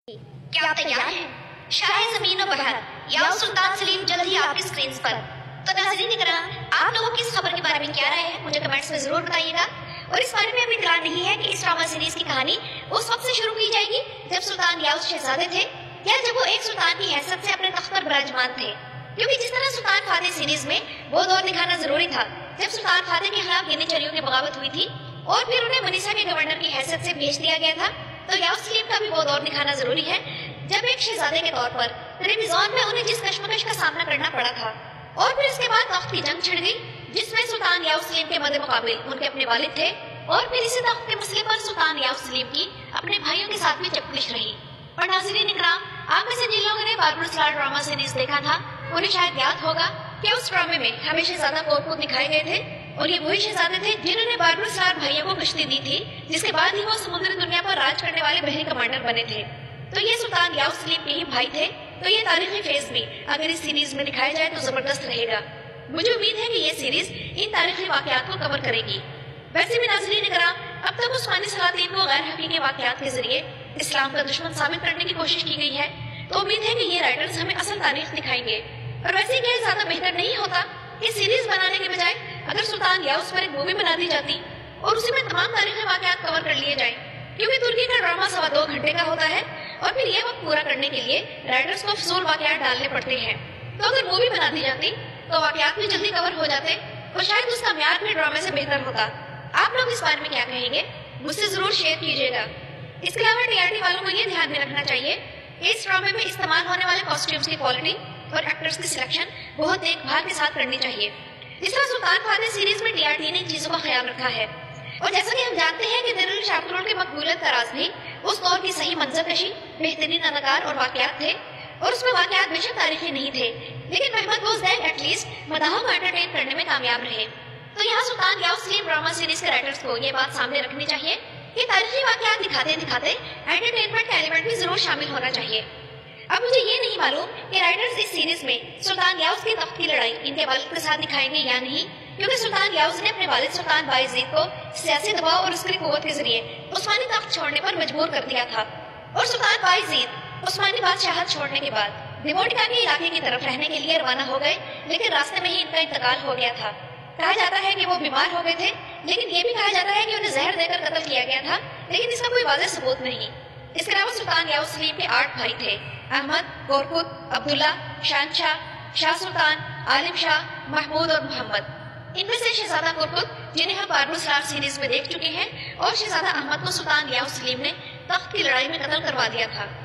क्या आप तैयार हैं? शाह ज़मीन व बहर या सुल्तान सलीम जल्द ही आपकी स्क्रीन पर। तो नाज़रीन इकराम, आप लोगों की इस खबर के बारे में क्या राय है मुझे कमेंट्स में जरूर बताइएगा। और इस बारे में अभी इतला नहीं है कि इस ड्रामा सीरीज की कहानी उस वक्त से शुरू की जाएगी जब सुल्तान गियास शहजादे थे या जब वो एक सुल्तान की हैसियत से अपने तख्त पर विराजमान थे। क्योंकि जिस तरह सुल्तान फातेह सीरीज में वो दौर दिखाना जरूरी था जब सुल्तान फातेह के खिलाफ गिनी चलियों की बगावत हुई थी और फिर उन्हें मनीसा के गवर्नर की हैसियत से भेज दिया गया था, तो गियास सलीम का भी वो दौर दिखाना जरूरी है जब एक शहजादे के तौर पर ट्रेबिज़ोन में उन्हें जिस कश्मकश का सामना करना पड़ा था और फिर इसके बाद तख्त की जंग छिड़ गई जिसमें सुल्तान गियास सलीम के मद्दे मुकाबिल उनके अपने वालिद थे और फिर इसी तख्त के मसले पर सुल्तान गियास सलीम की अपने भाइयों के साथ में चपलिश रही। और नाज़रीन इकराम, आप में से जिन लोगों ने बाबुल सलार ड्रामा सीरीज देखा था उन्हें शायद याद होगा कि उस ड्रामे में हमें शहजादा कोरकुत दिखाए गए थे और ये वही शहजादे थे जिन्होंने बाबुल सलार भाइयों को कश्ती दी थी जिसके बाद ही वो समुद्री दुनिया पर राज करने वाले बहरी कमांडर बने थे। तो ये सुल्तान गियास सलीम के ही भाई थे। तो ये तारीखी फेज भी अगर इस सीरीज में दिखाया जाए तो जबरदस्त रहेगा। मुझे उम्मीद है कि ये सीरीज इन तारीखी वाकयात को कवर करेगी। वैसे भी नाज़रीन इकराम, अब तक उस्मानी सलातीन को गैर हकीकी वाकयात के जरिए इस्लाम का दुश्मन साबित करने की कोशिश की गई है। तो उम्मीद है कि ये राइटर्स हमें असल तारीख दिखाएंगे। और वैसे क्या ज्यादा बेहतर नहीं होता कि सीरीज बनाने के बजाय अगर सुल्तान गियास पर एक मूवी बना दी जाती और उसी में तमाम तारीखी वाकयात कवर कर लिए जाए, क्योंकि तुर्की का ड्रामा 2.25 घंटे का होता है और फिर ये वक्त पूरा करने के लिए राइटर्स को फजूल वाकयात डालने पड़ते हैं। तो अगर मूवी बना दी जाती तो वाकयात भी जल्दी कवर हो जाते और शायद उसका म्यार भी ड्रामे से बेहतर होता। आप लोग इस बारे में क्या कहेंगे मुझसे जरूर शेयर कीजिएगा। इसके अलावा टीआरटी वालों को ये ध्यान में रखना चाहिए कि इस ड्रामे में इस्तेमाल होने वाले कॉस्ट्यूम्स की क्वालिटी और एक्टर्स की सिलेक्शन बहुत देखभाल के साथ करनी चाहिए। जिस तरह सुल्तान फातेह सीरीज में टीआरटी ने इन चीजों का ख्याल रखा है। और जैसा कि हम जानते हैं कि दिल शाहरुख के मकबूलियत का राज भी उस दौर की सही मंजरकशी, बेहतरीन अदाकार और वाकयात थे। और उसमें वाकयात बेशक तारीखी नहीं थे, लेकिन महमद बोजदैन एटलीस्ट मदाहों को एंटरटेन करने में कामयाब रहे। तो यहाँ सुल्तान गियास सलीम ड्रामा सीरीज के राइटर्स को ये बात सामने रखनी चाहिए कि तारीखी वाकयात दिखाते दिखाते एंटरटेनमेंट का एलिमेंट भी जरूर शामिल होना चाहिए। अब मुझे ये नहीं मालूम कि राइटर्स इस सीरीज में सुल्तान गियास के तख्त की लड़ाई इनके वालिद के साथ दिखाएंगे या नहीं, क्योंकि सुल्तान गियास ने अपने वालिद सुल्तान बायजीद को सियासी दबाव और उसकी कुव्वत के जरिए उस्मानी तख्त छोड़ने पर मजबूर कर दिया था। और सुल्तान बायजीद उस्मानी बादशाहत छोड़ने के बाद दिमोटिका के इलाके की तरफ रहने के लिए रवाना हो गए, लेकिन रास्ते में ही इनका इंतकाल हो गया था। कहा जाता है कि वो बीमार हो गए थे, लेकिन ये भी कहा जाता है कि उन्हें जहर देकर कत्ल किया गया था, लेकिन इसका कोई वाज़ेह सबूत नहीं। इसके अलावा सुल्तान गियास सलीम के 8 भाई थे: अहमद, कोरकुत, अब्दुल्ला, शानशाह, शाह सुल्तान, आलिम शाह, महमूद और मोहम्मद। इनमें से शहजादा कोरकुत, जिन्हें हम बाबुल सलार सीरीज में देख चुके हैं, और शहजादा अहमद को सुल्तान गियास सलीम ने तख्त की लड़ाई में कत्ल करवा दिया था।